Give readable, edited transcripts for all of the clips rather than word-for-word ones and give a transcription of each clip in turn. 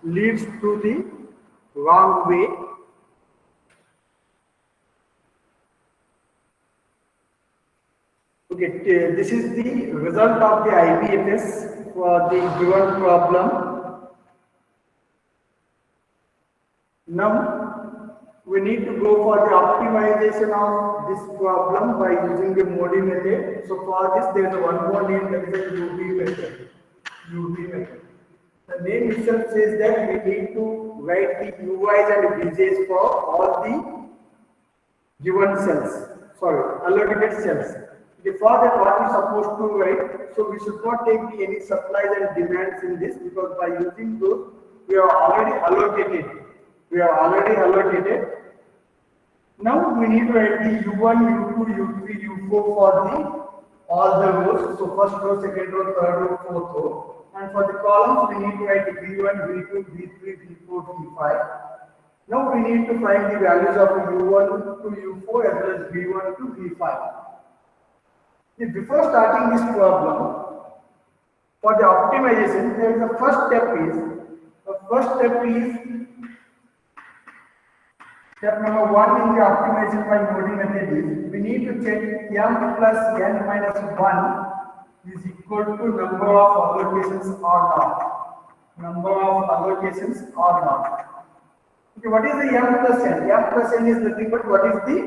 leads to the wrong way. Okay, this is the result of the IBFS for the given problem. Now we need to go for the optimization of this problem by using the Modi method. So for this there is one more name, that is the UB method. UB method. The name itself says that we need to write the UIs and VJs for all the given cells, allocated cells. For that, what we are supposed to write? So we should not take any supplies and demands in this, because by using those we are already allocated. Now we need to write the U1, U2, U3, U4 for the all the rows. So first row, second row, third row, fourth row. And for the columns we need to write the V1, V2, V3, V4, V5. Now we need to find the values of U1 to U4 as well as V1 to V5. Before starting this problem, for the optimization, there is a first step step number 1 in the optimization by Modi method is we need to check m plus n minus 1 is equal to number of allocations or not. Okay, what is the m plus n? M plus n is nothing but what is the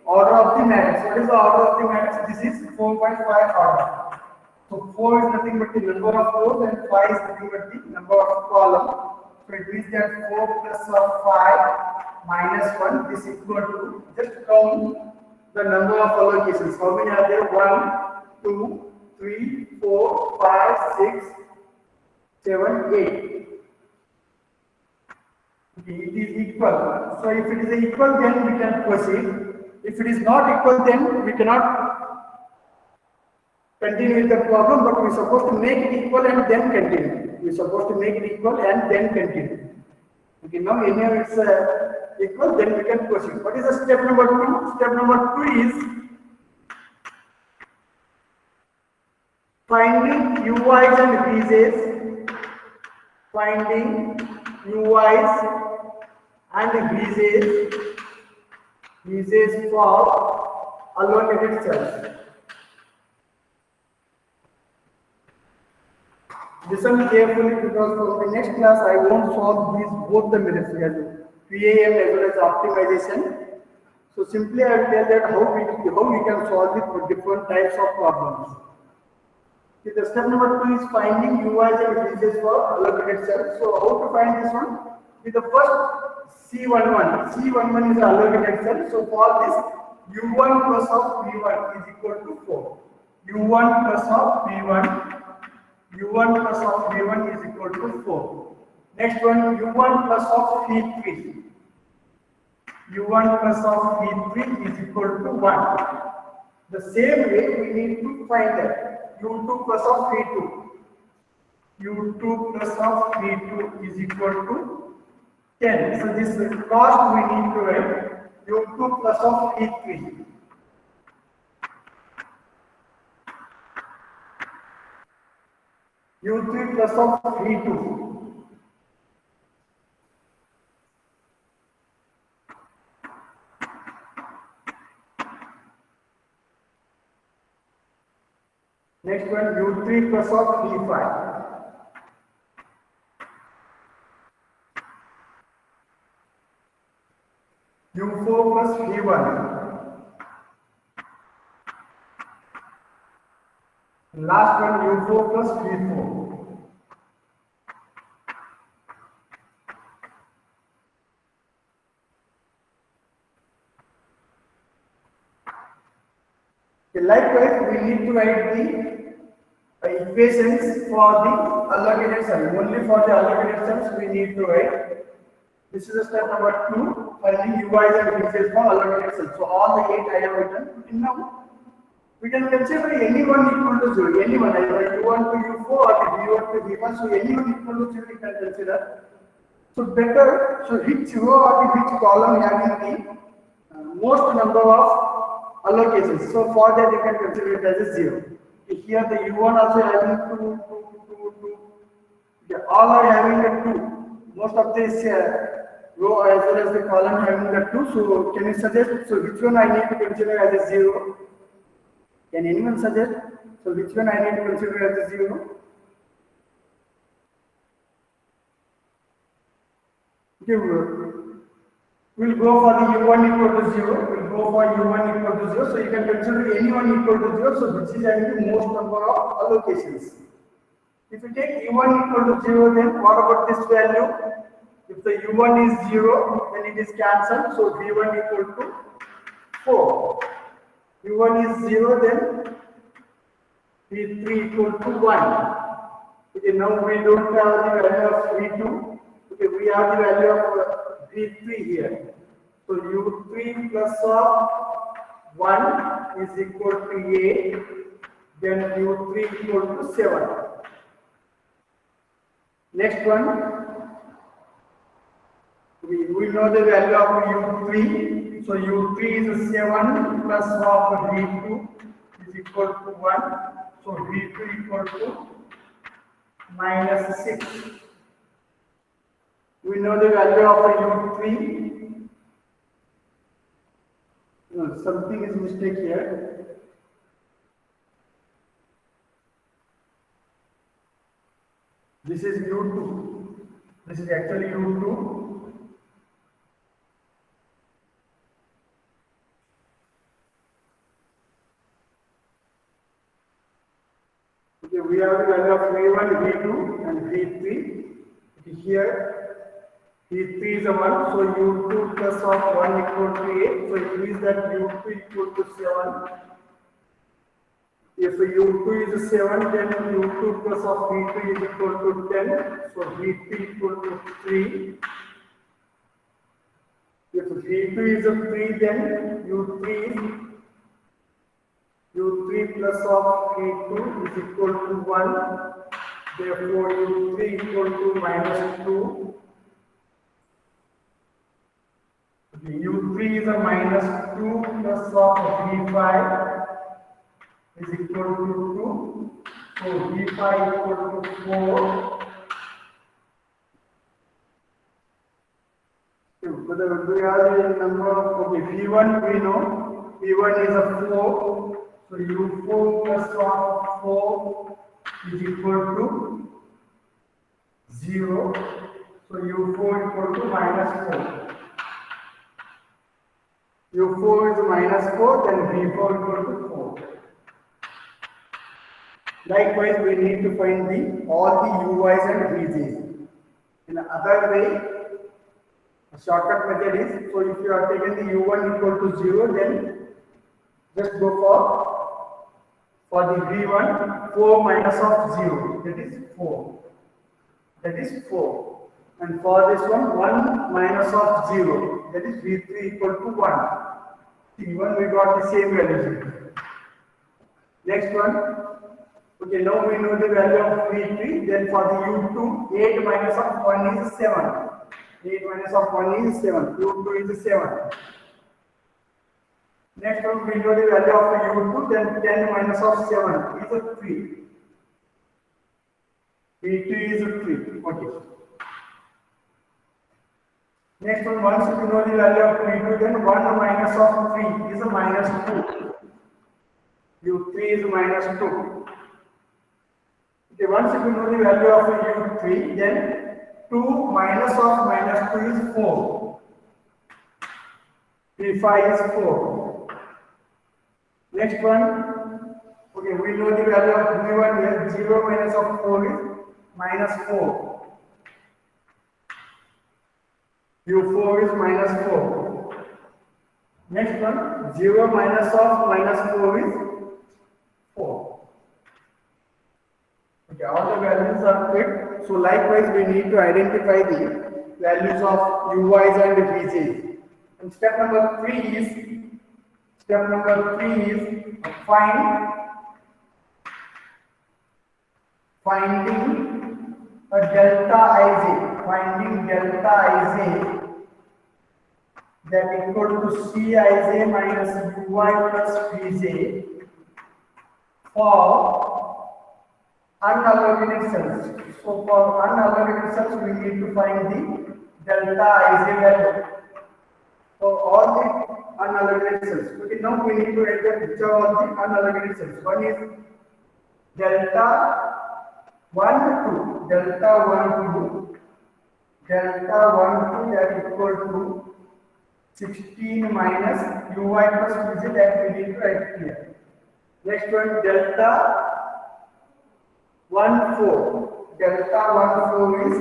order of the matrix. What is the order of the matrix? This is 4.5 order. So 4 is nothing but the number of rows and 5 is nothing but the number of columns. So it means that 4 plus of 5 minus 1 is equal to, just count the number of allocations. How many are there? 1, 2, 3, 4, 5, 6, 7, 8. Okay, it is equal. So if it is equal, then we can proceed. If it is not equal, then we cannot continue with the problem, but we are supposed to make it equal and then continue. Okay, now anyhow it's equal, then we can proceed. What is the step number 2? Step number 2 is finding UIs and VJs. VJs for allocated cells. Listen carefully, because for the next class I won't solve both the methods, PAM as well as optimization. So simply I will tell that how we can solve it for different types of problems. Okay, the step number 2 is finding UIs and VJs for allocated cells. So how to find this one? With the first C11 is an allocated cell. So for this, U1 plus of V1 is equal to 4. U1 plus of V1 is equal to 4. Next one, U1 plus of V3 is equal to 1. The same way we need to find that U2 plus of V2 is equal to 10. So this cost we need to write U2 plus of V3. U3 plus of V2. Next one, U3 plus of V5. U4 plus V1. Last one, U4 plus V4. Okay, likewise, we need to write the equations for the allocated cell. Only for the allocated cells we need to write. This is the step number 2, finding UIs and VJs for allocated cells. So all the 8 I have written. Now we can consider anyone equal to 0. Anyone, either U1 to U4 or V1 to V1. So anyone equal to 0 we can consider. So which row or which column having the most number of allocations. So for that you can consider it as a 0. Here the U1 also having 2. Yeah, all are having a 2. most of this row as well as the column having the 2. So can you suggest, so which one I need to consider as a 0? Can anyone suggest? So which one I need to consider as a 0? Okay, we'll go for the u1 equal to 0. We'll go for u1 equal to 0. So you can consider any one equal to 0. So this is having the most number of allocations. If you take u1 equal to 0, then what about this value? If the u1 is 0, then it is cancelled. So v1 equal to 4. u1 is 0, then v3 equal to 1. Okay, now we don't have the value of v2. Okay, we have the value of v3 here. So u3 plus of 1 is equal to 8. Then u3 equal to 7. Next one. We know the value of u3. So u3 is 7 plus of v2 is equal to 1. So v2 equal to minus 6. We know the value of u3. No, something is mistake here. This is u2. This is actually u2. Okay, we have the value of v1, v2 and v3. Okay, here v3 is a 1, so u2 plus of 1 equal to 8. So it means that u2 equal to 7. If u2 is 7, then u2 plus of v3 is equal to 10. So v3 equal to 3. If v2 is a 3, then u3 plus of v2 is equal to 1. Therefore u3 equal to minus 2. Okay, u3 is a minus 2 plus of v5 is equal to 2. So v5 equal to 4. So we have the number of, okay, v1 we know, v1 is a 4. So u4 plus of 4 is equal to 0. So u4 equal to minus 4. u4 is minus 4, then v4 equal to 4. Likewise, we need to find all the ui's and vj's. In other way, a shortcut method is, so if you are taking the u1 equal to 0, then just go for the v1, 4 minus of 0, that is 4. That is 4. And for this one, 1 minus of 0, that is v3 equal to 1. Even we got the same value. Next one. Okay, now we know the value of v3. Then for the u2, 8 minus of 1 is 7. 8 minus of 1 is 7. u2 is 7. Next one, we know the value of u2. Then 10 minus of 7 is a 3. v2 is a 3. Okay. Next one, once you know the value of v2, then 1 minus of 3 is a minus 2. u3 is minus 2. Okay, once you know the value of u3, then 2 minus of minus 2 is 4. v5 is 4. Next one, okay, we know the value of v1 here, 0 minus of 4 is minus 4. u4 is minus 4. Next one, 0 minus of minus 4 is 4. Okay, all the values are fit. So likewise, we need to identify the values of ui's and vj's. And step number 3 is finding a delta ij. Finding delta ij that equal to Cij minus ui plus vj for unallocated cells. So for unallocated cells, we need to find the delta Ij value for all the unallocated cells. Okay, now we need to enter which are all the unallocated cells. One is delta 1 2, delta 1 2, delta 1 2 that equal to 16 minus uy plus vz that we need to write here. Next one delta 1 4, delta 1 4 is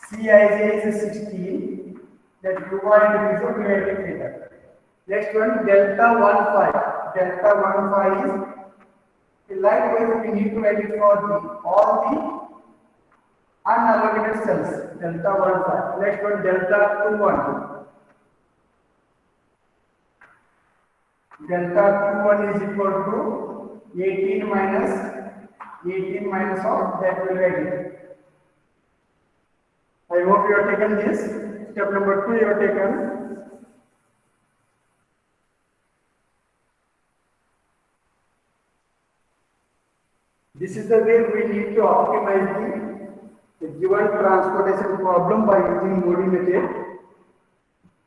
Cij is 16 that uy and vz we write it later. Next one delta 1 5, delta 1 5 is likewise we need to write it for all the unallocated cells, delta 1 5. Next one delta 2 1. Delta 2 1 is equal to 18 minus of that will write it. I hope you have taken this. Step number 2 you have taken. This is the way we need to optimize the given transportation problem by using Modi method.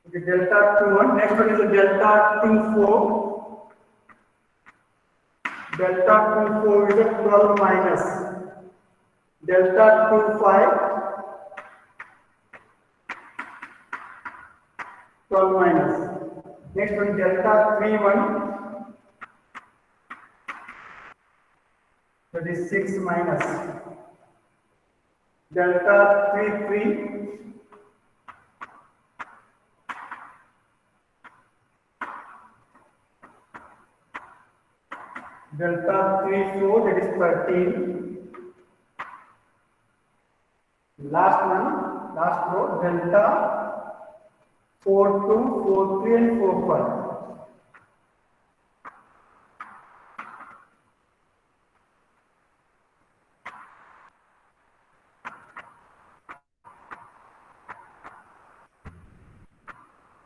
Okay, delta 2 1. Next one is a delta 2 4. Delta 2 4 is a 12 minus. Delta 2 5. 12 minus. Next one delta 3 1. That is 6 minus. Delta 3 3. Delta 3 4, that is 13. Last one, last row, delta 4 2, 4 3 and 4 5.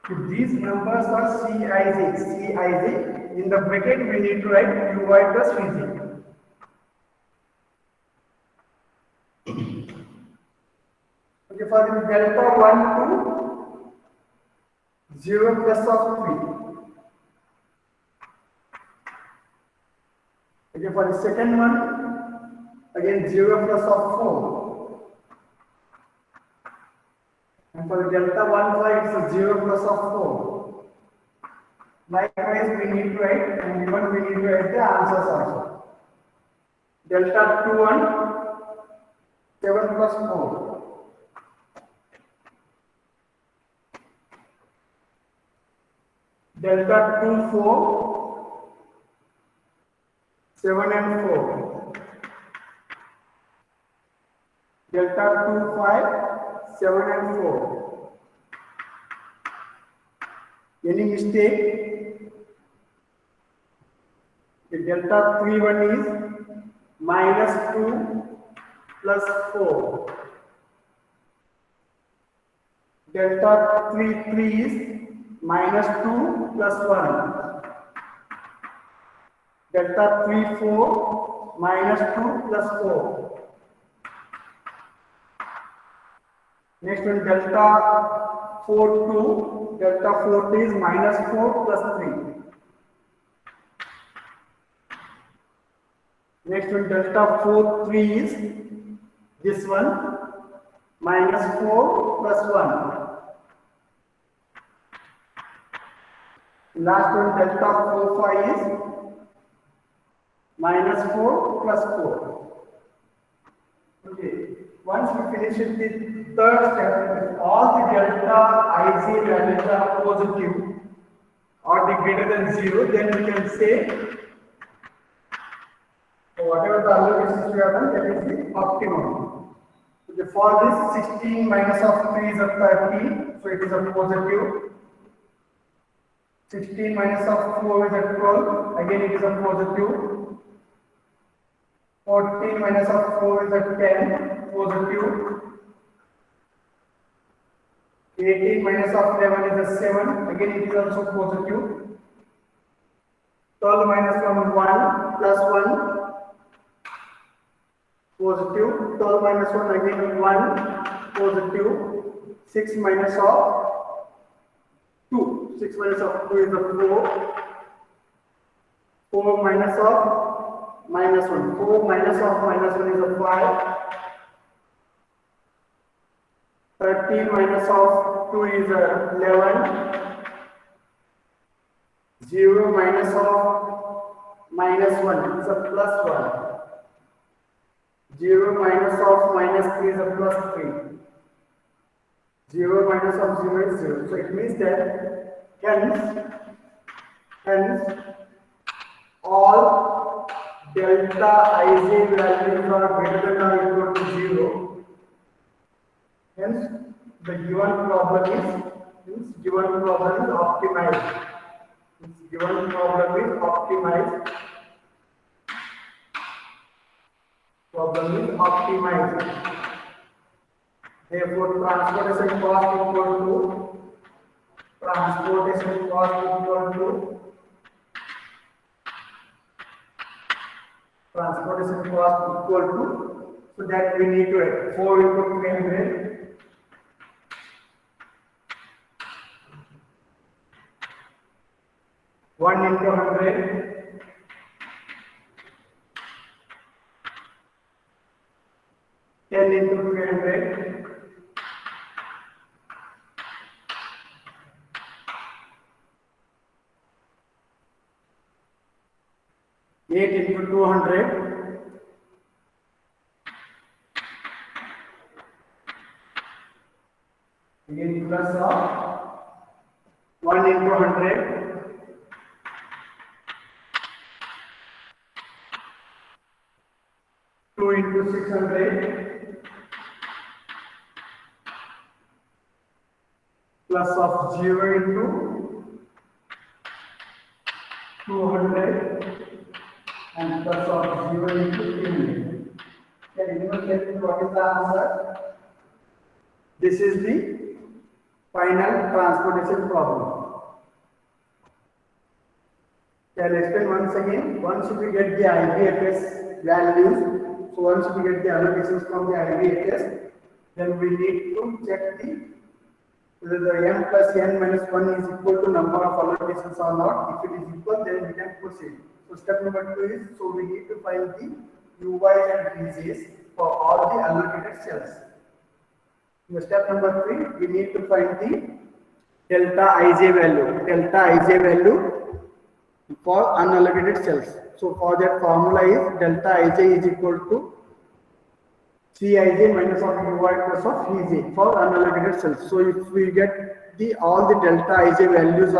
If these numbers are Cij, in the bracket we need to write uy plus vz. Okay, for the delta 1 2, 0 plus of 3. Okay, for the second one, again 0 plus of 4. And for the delta 1 5, it's a 0 plus of 4. Likewise, we need to write, and even we need to write the answers also. Delta 2 1, 7 plus 4. Delta 2 4, 7 and 4. Delta 2 5, 7 and 4. Any mistake? The delta 3 1 is minus 2 plus 4. Delta 3 3 is minus 2 plus 1. Delta 3 4 minus 2 plus 4. Next one delta 4 2. Delta 4 3 is minus 4 plus 3. Next one delta 4 3 is this one minus 4 plus 1. Last one delta 4 5 is minus 4 plus 4. Okay, once we finish with the third step, if all the delta Ij values are positive or the greater than 0, then we can say whatever the allocations we have done, that is the optimum. So for this 16 minus of 3 is a 13, so it is a positive. 16 minus of 4 is a 12, again it is a positive. 14 minus of 4 is a 10, positive. 18 minus of 11 is a 7, again it is also positive. 12 minus from 1 plus 1. positive, 12 minus 1 again 1, positive, 6 minus of 2, 6 minus of 2 is a 4, 4 minus of minus 1, 4 minus of minus 1 is a 5, 13 minus of 2 is a 11, 0 minus of minus 1 is a plus 1. 0 minus of minus 3 is a plus 3. 0 minus of 0 is 0. So it means that hence all delta ij values are greater than or equal to 0. Hence the given problem is optimized. Given problem is optimized. Therefore, transportation cost equal to so that we need to add 4 into 300. 1 into 100, 10 into 300, 8 into 200, 8 plus of 1 into 100, 2 into 600, plus of 0 into 200 and plus of 0 into 300. Can anyone tell me what is the answer? This is the final transportation problem. I'll explain once again. Once we get the IBFS values, so once we get the allocations from the IBFS, then we need to check whether the n plus n minus 1 is equal to number of allocations or not. If it is equal, then we can proceed. So step number 2 is, so we need to find the uys and vj's for all the allocated cells. In step number 3, we need to find the delta ij value for unallocated cells. So for that formula is delta ij is equal to Cij minus of ui plus of vj for unallocated cells. So if we get all the delta ij values